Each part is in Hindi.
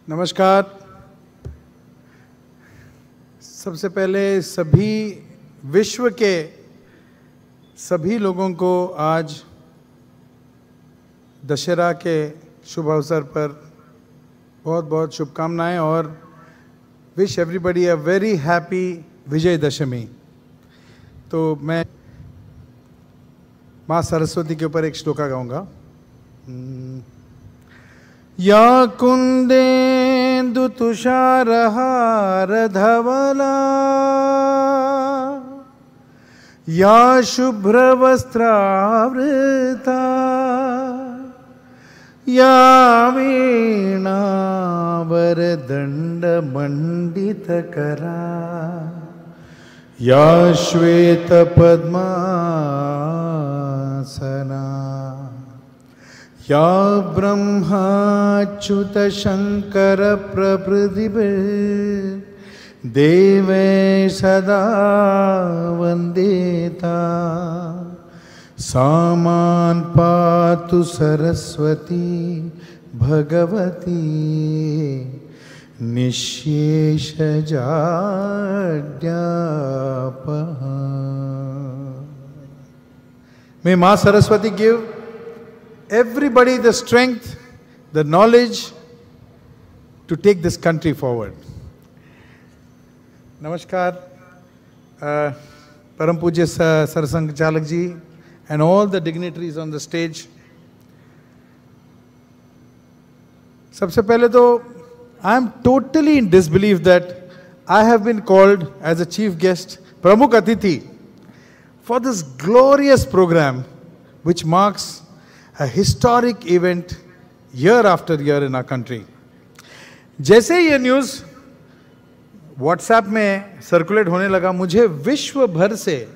नमस्कार। सबसे पहले सभी विश्व के सभी लोगों को आज दशहरा के शुभ अवसर पर बहुत बहुत शुभकामनाएं और wish everybody a very happy Vijayadashami. तो मैं माँ सरस्वती के ऊपर एक श्लोका गाऊंगा। या कुंदेन्दु तुषारहार धवला या शुभ्रवस्त्रावृता या वीणावरदण्डमण्डितकरा या श्वेतपद्मासना या ब्रह्माच्युत शंकर प्रभृतिभिर्देवे सदा वन्दिता सामान् पातु Saraswati Bhagwati निःशेषजाड्यापहा। May Ma Saraswati give everybody the strength, the knowledge to take this country forward. Namaskar, Param Pujya Sarasang Chalak ji and all the dignitaries on the stage. सबसे पहले तो I am totally in disbelief that I have been called as a chief guest, Pramukh Atithi, for this glorious program which marks a historic event year after year in our country. जैसे ये न्यूज़ व्हाट्सएप में सर्कुलेट होने लगा, मुझे विश्व भर से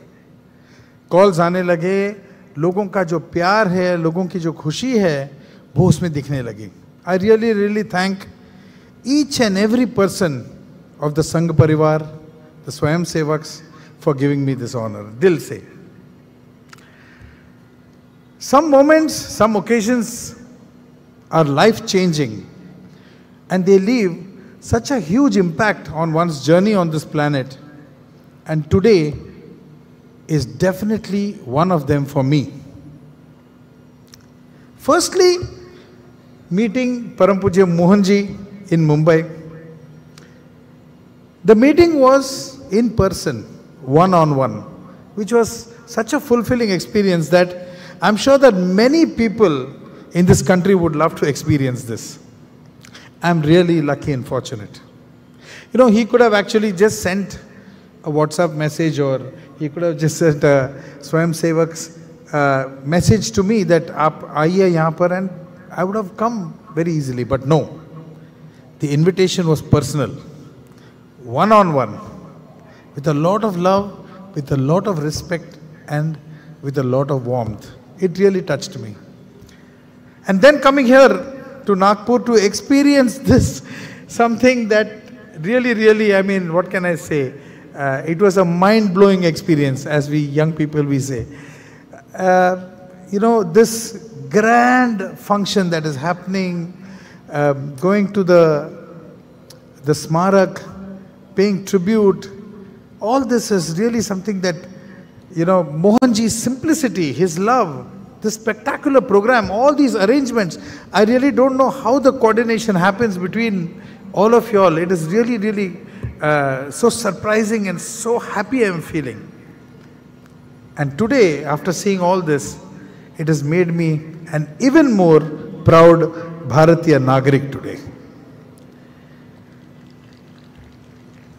कॉल्स आने लगे। लोगों का जो प्यार है, लोगों की जो खुशी है, वो उसमें दिखने लगी। I really thank each and every person of the Sangh Parivar, the Swayam Sevaks, for giving me this honor. Dil se. Some moments, some occasions are life-changing and they leave such a huge impact on one's journey on this planet. And today is definitely one of them for me. Firstly, meeting Param Pujya Mohan ji in Mumbai. The meeting was in person, one-on-one, which was such a fulfilling experience that I'm sure that many people in this country would love to experience this. I'm really lucky and fortunate. You know, he could have actually just sent a WhatsApp message, or he could have just sent a Swayam Sevak's message to me that aap aaiye yahan par, and I would have come very easily. But no, the invitation was personal, one-on-one, with a lot of love, with a lot of respect, and with a lot of warmth. It really touched me. And then coming here to Nagpur to experience this, something that really, I mean, what can I say? It was a mind-blowing experience, as we young people, we say. You know, this grand function that is happening, going to the Smarak, paying tribute, all this is really something that, you know, Mohanji's simplicity, his love, this spectacular program, all these arrangements, I really don't know how the coordination happens between all of you all. It is really so surprising and so happy I am feeling. And today, after seeing all this, it has made me an even more proud Bharatiya Nagarik today.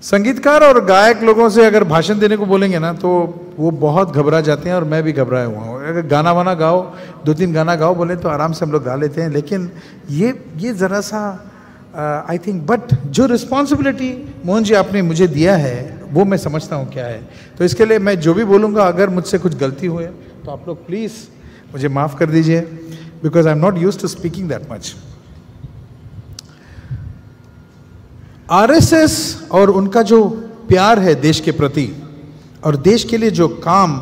संगीतकार और गायक लोगों से अगर भाषण देने को बोलेंगे ना, तो वो बहुत घबरा जाते हैं, और मैं भी घबराया हुआ हूँ। अगर गाना वाना गाओ, 2-3 गाना गाओ बोले तो आराम से हम लोग गा लेते हैं, लेकिन ये ज़रा सा आई थिंक, बट जो रिस्पॉन्सिबिलिटी मोहन जी आपने मुझे दिया है, वो मैं समझता हूँ क्या है। तो इसके लिए मैं जो भी बोलूँगा, अगर मुझसे कुछ गलती हुए तो आप लोग प्लीज़ मुझे माफ़ कर दीजिए, because I am not used to speaking that much. RSS और उनका जो प्यार है देश के प्रति और देश के लिए जो काम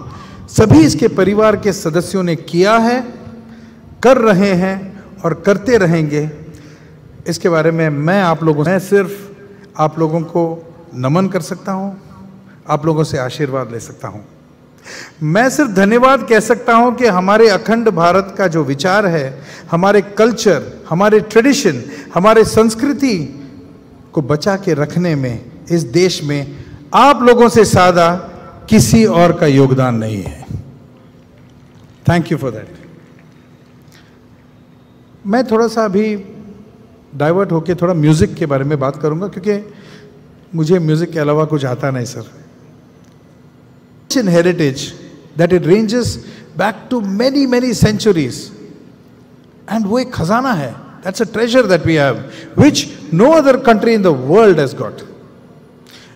सभी इसके परिवार के सदस्यों ने किया है, कर रहे हैं और करते रहेंगे, इसके बारे में मैं सिर्फ आप लोगों को नमन कर सकता हूं, आप लोगों से आशीर्वाद ले सकता हूं। मैं सिर्फ धन्यवाद कह सकता हूं कि हमारे अखंड भारत का जो विचार है, हमारे कल्चर, हमारे ट्रेडिशन, हमारे संस्कृति को बचा के रखने में इस देश में आप लोगों से ज्यादा किसी और का योगदान नहीं है। Thank you for that. मैं थोड़ा सा अभी डाइवर्ट होके थोड़ा म्यूजिक के बारे में बात करूंगा, क्योंकि मुझे म्यूजिक के अलावा कुछ आता नहीं sir. In heritage that it ranges back to many centuries, and वो एक खजाना है, that's a treasure that we have which no other country in the world has got.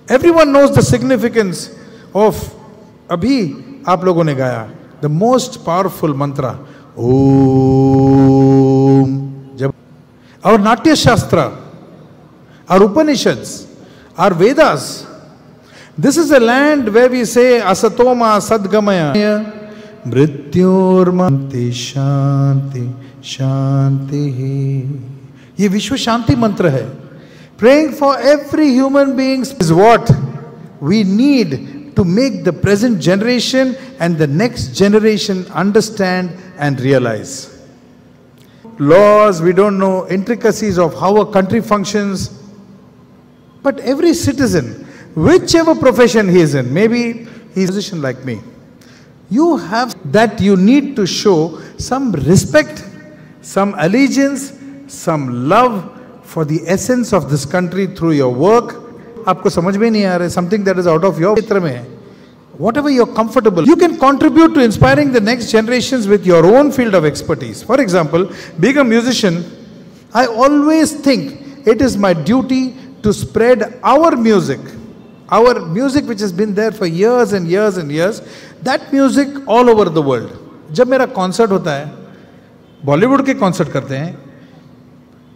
Everyone knows the significance of, अभी आप लोगों ने गाया the most powerful mantra ओम। जब our नाट्य शास्त्र, our Upanishads, our Vedas, this is a land where we say asatoma sadgamaya मृत्योर्मन्ति शांति शांति ही। ये विश्व शांति मंत्र है। Praying for every human being is what we need to make the present generation and the next generation understand and realize. Laws, we don't know intricacies of how a country functions, but every citizen, whichever profession he is in, maybe he is a musician like me, you have that you need to show some respect, some allegiance, some love for the essence of this country through your work. आपको समझ में नहीं आ रहा है, something that is out of your क्षेत्र में है, whatever you're comfortable, you can contribute to inspiring the next generations with your own field of expertise. For example, being a musician, I always think it is my duty to spread our music which has been there for years and years and years, that music all over the world. जब मेरा कॉन्सर्ट होता है, बॉलीवुड के कॉन्सर्ट करते हैं,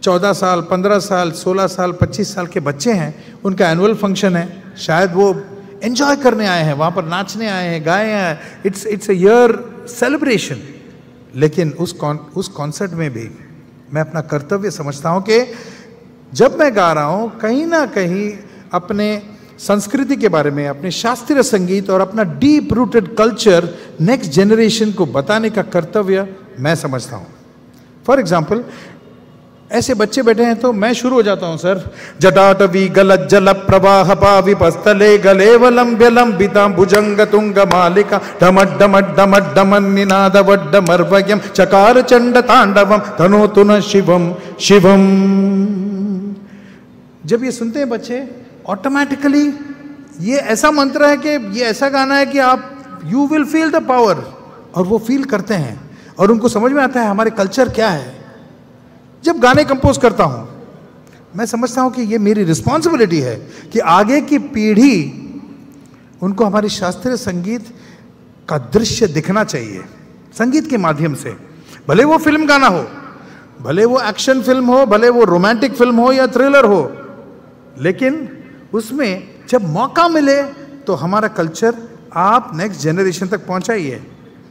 14 साल, 15 साल, 16 साल, 25 साल के बच्चे हैं, उनका एनुअल फंक्शन है, शायद वो एंजॉय करने आए हैं, वहाँ पर नाचने आए हैं, गाए हैं, इट्स अ ईयर सेलिब्रेशन। लेकिन उस कॉन्सर्ट में भी मैं अपना कर्तव्य समझता हूँ कि जब मैं गा रहा हूँ, कहीं ना कहीं अपने संस्कृति के बारे में, अपने शास्त्रीय संगीत और अपना deep rooted culture next generation को बताने का कर्तव्य मैं समझता हूँ। फॉर एग्जाम्पल, ऐसे बच्चे बैठे हैं तो मैं शुरू हो जाता हूँ, सर जटाटवी गलत जल प्रवाह पाविपस्थले गलेवलंब्य लंबिता भुजंग तुंग मालिका डमट डमट डमट डमन निनाद वड्डमर्वयम चकार चंड तांडवम तनोतु न शिवम शिवम। जब ये सुनते हैं बच्चे, ऑटोमेटिकली ये ऐसा मंत्र है कि ये ऐसा गाना है कि आप you will feel the power, और वो फील करते हैं और उनको समझ में आता है हमारे कल्चर क्या है। जब गाने कंपोज करता हूं, मैं समझता हूं कि ये मेरी रिस्पॉन्सिबिलिटी है कि आगे की पीढ़ी उनको हमारी शास्त्रीय संगीत का दृश्य दिखना चाहिए संगीत के माध्यम से। भले वो फिल्म गाना हो, भले वो एक्शन फिल्म हो, भले वो रोमांटिक फिल्म हो या थ्रिलर हो, लेकिन उसमें जब मौका मिले तो हमारा कल्चर आप नेक्स्ट जनरेशन तक पहुंचाइए।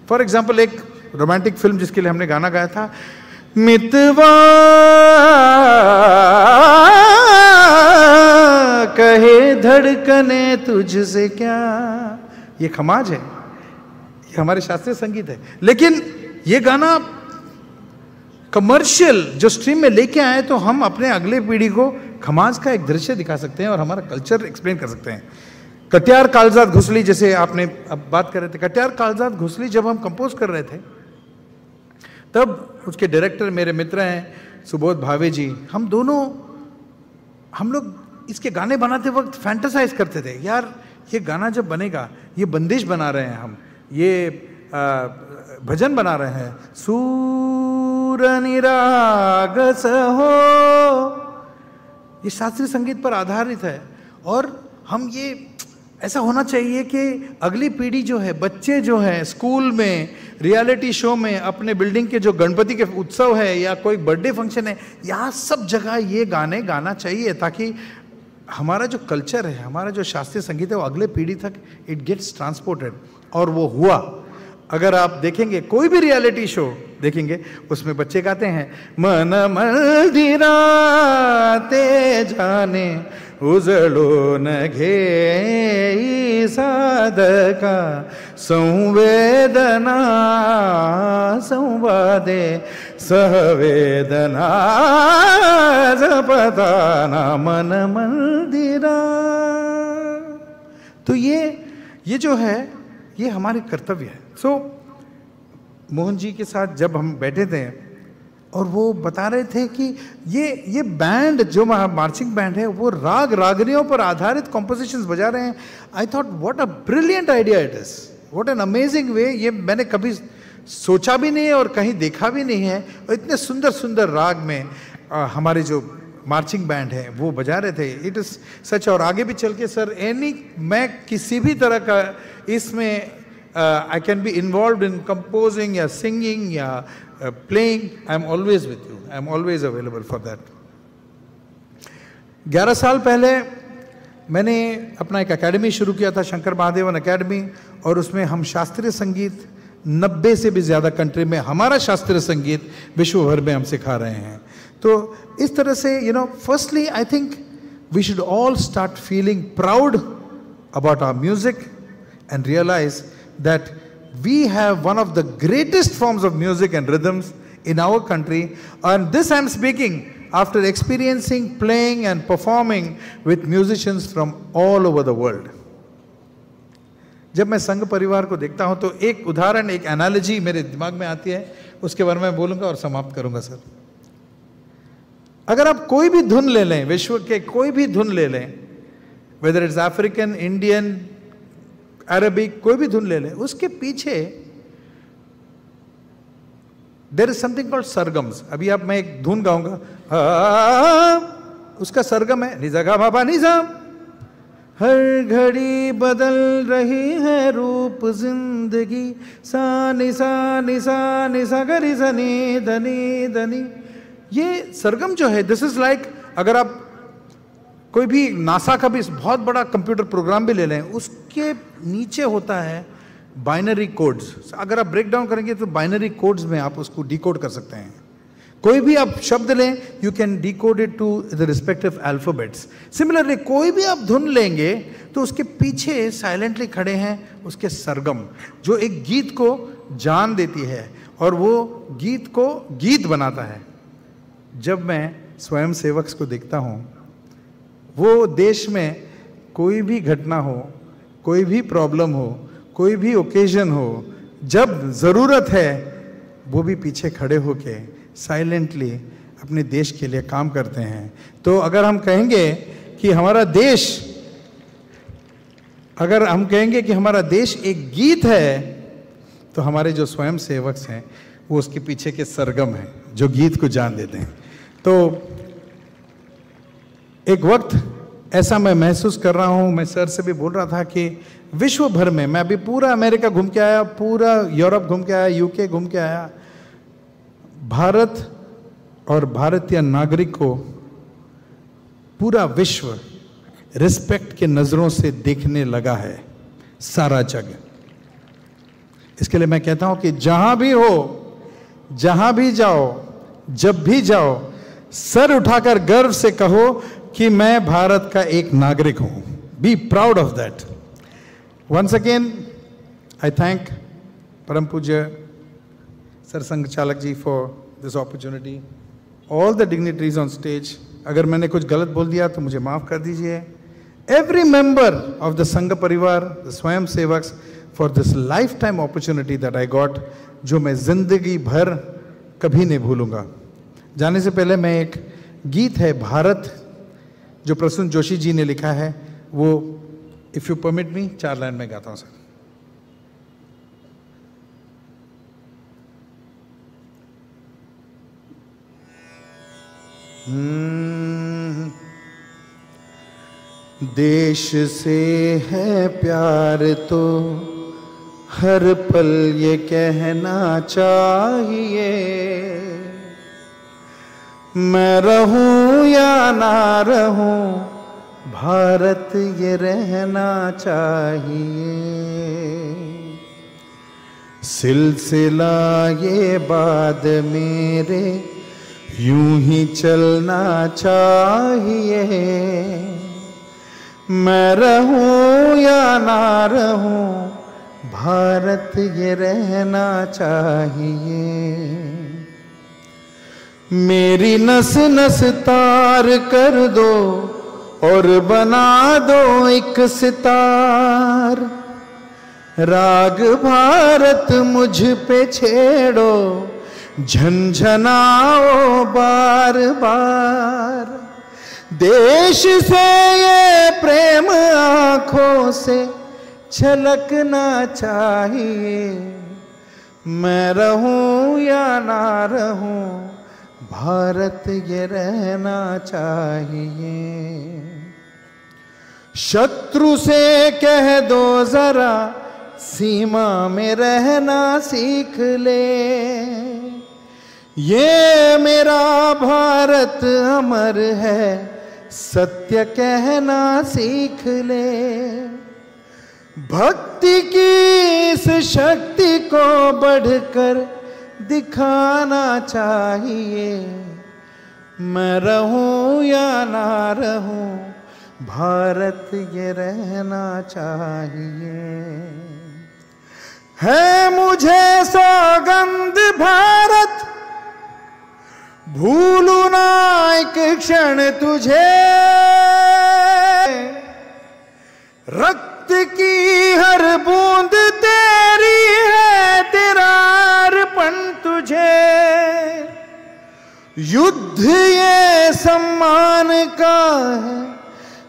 फॉर एग्जाम्पल, एक रोमांटिक फिल्म जिसके लिए हमने गाना गाया था, मितवा कहे धड़कने तुझसे क्या, ये खमाज है, ये हमारे शास्त्रीय संगीत है। लेकिन ये गाना कमर्शियल जो स्ट्रीम में लेके आए तो हम अपने अगले पीढ़ी को खमाज का एक दृश्य दिखा सकते हैं और हमारा कल्चर एक्सप्लेन कर सकते हैं। कट्यार कालजात घुसली, जैसे आपने अब बात कर रहे थे, कट्यार कालजात घुसली जब हम कंपोज कर रहे थे तब उसके डायरेक्टर मेरे मित्र हैं सुबोध भावे जी, हम लोग इसके गाने बनाते वक्त फैंटेसाइज करते थे, यार ये गाना जब बनेगा, ये बंदिश बना रहे हैं हम, ये भजन बना रहे हैं, सूर निरागस हो, ये शास्त्रीय संगीत पर आधारित है। और हम ये ऐसा होना चाहिए कि अगली पीढ़ी जो है, बच्चे जो हैं स्कूल में, रियलिटी शो में, अपने बिल्डिंग के जो गणपति के उत्सव है या कोई बर्थडे फंक्शन है, यहाँ सब जगह ये गाने गाना चाहिए ताकि हमारा जो कल्चर है, हमारा जो शास्त्रीय संगीत है वो अगले पीढ़ी तक इट गेट्स ट्रांसपोर्टेड। और वो हुआ। अगर आप देखेंगे कोई भी रियलिटी शो देखेंगे, उसमें बच्चे गाते हैं मन मंदिराते जाने उजळो न घे साधका संवेदना संवादे सहवेदना जपताना मन मंदिरा। तो ये जो है ये हमारे कर्तव्य है। मोहन जी के साथ जब हम बैठे थे और वो बता रहे थे कि ये बैंड जो मार्चिंग बैंड है वो राग रागनियों पर आधारित कॉम्पोजिशंस बजा रहे हैं। I thought what a brilliant idea it is, what an amazing वे। ये मैंने कभी सोचा भी नहीं है और कहीं देखा भी नहीं है। और इतने सुंदर सुंदर राग में हमारे जो मार्चिंग बैंड है वो बजा रहे थे। It is such. और आगे भी चल के सर मैं किसी भी तरह का इसमें I can be involved in composing या singing या playing, I am always with you, I am always available for that। 11 साल पहले मैंने अपना एक एकेडमी शुरू किया था, शंकर महादेवन एकेडमी, और उसमें हम शास्त्रीय संगीत 90 से भी ज़्यादा कंट्री में हमारा शास्त्रीय संगीत विश्व भर में हम सिखा रहे हैं। तो इस तरह से firstly I think we should all start feeling proud about our music and realize that we have one of the greatest forms of music and rhythms in our country. And this I am speaking after experiencing playing and performing with musicians from all over the world. जब मैं संघ परिवार को देखता हूं तो एक उदाहरण, एक एनालॉजी मेरे दिमाग में आती है, उसके बारे में बोलूंगा और समाप्त करूंगा सर। अगर आप कोई भी धुन ले लें, विश्व के कोई भी धुन ले लें, whether it's African, Indian, Arabic, कोई भी धुन ले लें, उसके पीछे देयर इज समथिंग कॉल्ड सरगम्स। अभी आप, मैं एक धुन गाऊंगा, उसका सरगम है निजा गा बाबा निजाम। हर घड़ी बदल रही है रूप जिंदगी, सा निसा निसा निसा गरी सनी धनी धनी। ये सरगम जो है, दिस इज लाइक, अगर आप कोई भी नासा का भी बहुत बड़ा कंप्यूटर प्रोग्राम भी ले लें, उसके नीचे होता है बाइनरी कोड्स। अगर आप ब्रेक डाउन करेंगे तो बाइनरी कोड्स में आप उसको डिकोड कर सकते हैं। कोई भी आप शब्द लें, you can decode it to the respective alphabets. Similarly कोई भी आप धुन लेंगे तो उसके पीछे साइलेंटली खड़े हैं उसके सरगम, जो एक गीत को जान देती है और वो गीत को गीत बनाता है। जब मैं स्वयं सेवक को देखता हूँ, वो देश में कोई भी घटना हो, कोई भी प्रॉब्लम हो, कोई भी ओकेजन हो, जब ज़रूरत है वो भी पीछे खड़े होके साइलेंटली अपने देश के लिए काम करते हैं। तो अगर हम कहेंगे कि हमारा देश, अगर हम कहेंगे कि हमारा देश एक गीत है, तो हमारे जो स्वयं सेवक हैं वो उसके पीछे के सरगम हैं जो गीत को जान देते हैं। तो एक वक्त ऐसा मैं महसूस कर रहा हूँ, मैं सर से भी बोल रहा था कि विश्व भर में, मैं अभी पूरा अमेरिका घूम के आया, पूरा यूरोप घूम के आया, यूके घूम के आया, भारत और भारतीय नागरिक को पूरा विश्व रिस्पेक्ट के नज़रों से देखने लगा है, सारा जग। इसके लिए मैं कहता हूँ कि जहाँ भी हो, जहाँ भी जाओ, जब भी जाओ, सर उठाकर गर्व से कहो कि मैं भारत का एक नागरिक हूं। Be proud of that. Once again I thank परम पूज्य सर संघ चालक ji for this opportunity, all the dignitaries on stage. अगर मैंने कुछ गलत बोल दिया तो मुझे माफ कर दीजिए। एवरी मेंबर ऑफ द संघ परिवार, द स्वयं sevaks, for this life time opportunity that I got, जो मैं जिंदगी भर कभी नहीं भूलूंगा। जाने से पहले मैं एक गीत है भारत, जो प्रसून जोशी जी ने लिखा है, वो if you permit me 4 line में गाता हूं सर। देश से है प्यार तो हर पल ये कहना चाहिए, मैं रहूं या ना रहूं भारत ये रहना चाहिए। सिलसिला ये बाद मेरे यूं ही चलना चाहिए। मैं रहूं या ना रहूं, भारत ये रहना चाहिए। मेरी नस नस तार कर दो और बना दो एक सितार। राग भारत मुझ पे छेड़ो, झंझनाओ बार बार। देश से ये प्रेम आंखों से छलकना चाहिए। मैं रहूं या ना रहूं, भारत ये रहना चाहिए। शत्रु से कह दो जरा, सीमा में रहना सीख ले। ये मेरा भारत अमर है, सत्य कहना सीख ले। भक्ति की इस शक्ति को बढ़कर दिखाना चाहिए। मैं रहूं या ना रहूं, भारत ये रहना चाहिए। है मुझे सौगंध भारत, भूलूं ना एक क्षण तुझे। रक्त की हर बूंद तेरी है, तेरा अर्पण तुझे। युद्ध ये सम्मान का है,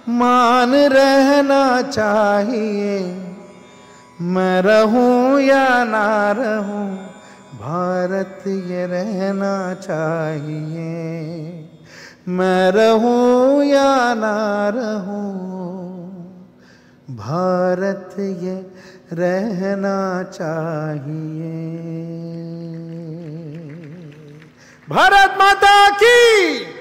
मान रहना चाहिए। मैं रहूं या ना रहूं, भारत ये रहना चाहिए। मैं रहूं या ना रहूं, भारत ये रहना चाहिए। भारत माता की।